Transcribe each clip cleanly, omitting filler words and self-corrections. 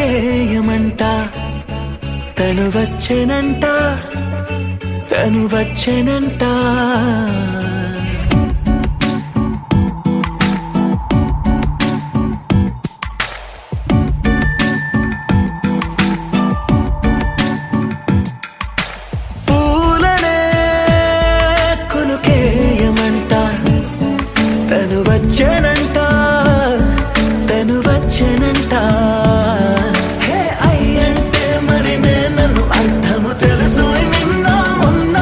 కొనుకేయమంట తను వచ్చెనంట తను వచ్చెనంట పూలనే కొనుకేయమంట తను వచ్చెనంట తను వచ్చెనంట హే అయ్యంటే మరి నన్ను అర్థము తెలుసు నిన్న మొన్న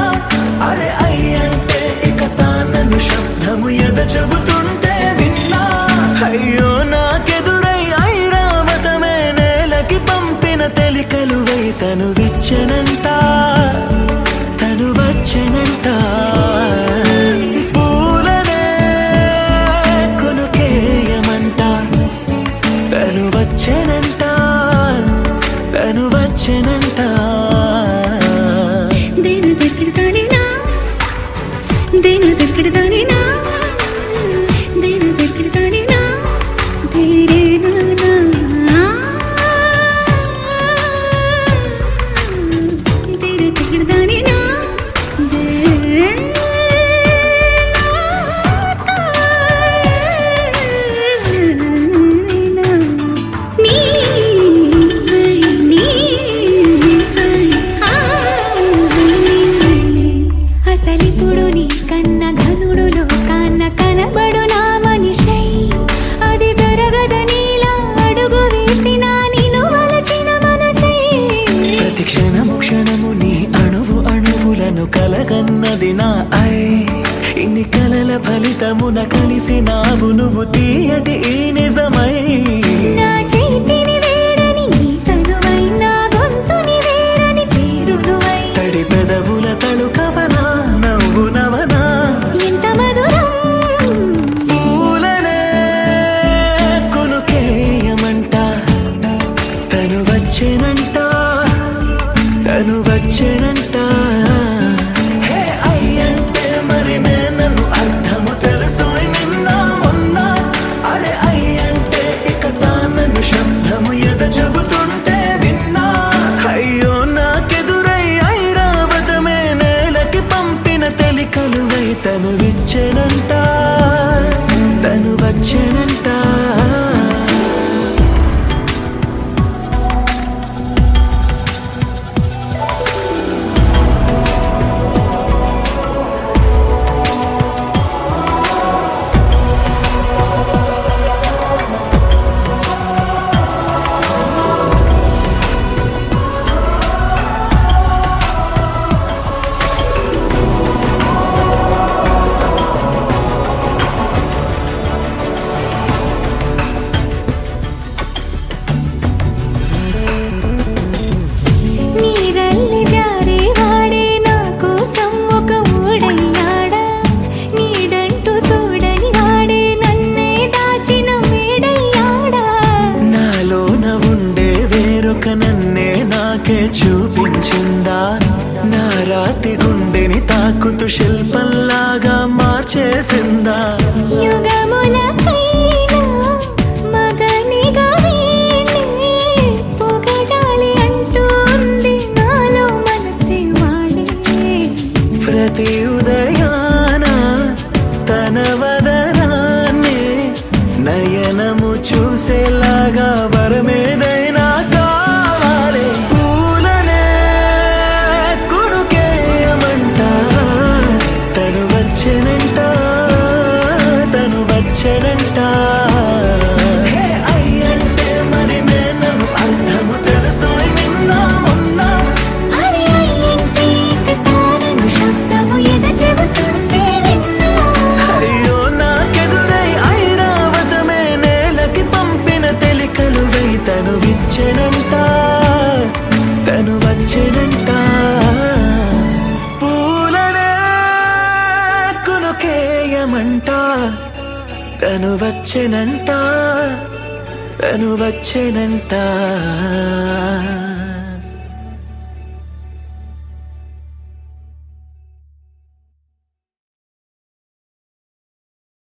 అరే అయ్యంటే ఇక తానను శబ్దము ఎద చెబుతుంటే విన్నా అయ్యో నాకెదురై ఐరావతమే నేలకి పంపిన తెలికలువై తను విచ్చెనంట తను వచ్చెనంట వచ్చెనంట తను వచ్చెనంట దేని దగ్గరదానినా దేని దగ్గరదానినా దేని దగ్గరదానినా దేరేనా దేని దగ్గరదానినా అసలిప్పుడు నీ కన్న ఘనుడులో కన్న కనబడు నా మనిషై అది జరగదనిలా అడుగు వేసిన నిన్ను వలచిన మనసై ప్రతి క్షణము క్షణము నీ అణువు అణువులను కలగన్నది నా ఐ ఇన్ని కలల ఫలితమున కలిసినావు నువ్వు తీయటి ఈ నిజమై నా చేతిని వేడని నీ తనువై నా గొంతుని వేరని పేరు నువ్వై తడి పెదవుల తళుకవనా నవ్వు నవనా ఎంత మధురం పూలనే కొనుకేయమంట తను వచ్చెనంట తను వచ్చెనంట హే అయ్యంటే మరి నన్ను అర్థము తెలుసు నిన్న మొన్న అరే అయ్యంటే ఇక తానను శబ్దము ఎద చెబుతుంటే విన్నా అయ్యో నాకెదురై ఐరావతమే నేలకి పంపిన తెలికలువై తను విచ్చెనంట తను వచ్చెనంట నీరల్లి జారే వాడే నా కోసం ఒక ఊడయ్యాడా నీడంటూ చూడని వాడే నన్నే దాచిన వేడయ్యాడా నాలోన ఉండే వేరొక నన్నే నాకే చూపించిందా నా రాతి గుండెని తాకుతూ శిల్పంలాగా మార్చేసిందా యుగములకైనా మగనిగా వీణ్ణి పొగడాలి అంటూంది నాలో మనసే వాడే ప్రతి ఉదయాన తన వదనాన్ని నయనము చూసేలాగా వరమేదైనా కావాలి పూలనే కొనుకేయమంట తను వచ్చెనంట తను వచ్చెనంట హే అయ్యంటే మరి నన్ను అర్థము తెలుసు నిన్న మొన్న అరే అయ్యంటే ఇక తానను శబ్దము ఎద చెబుతుంటే విన్నా అయ్యో నాకెదురై ఐరావతమే నేలకి పంపిన తెలికలువై తను విచ్చెనంట తను వచ్చెనంట పూలనే కొనుకేయమంట తను వచ్చెనంట తను వచ్చెనంట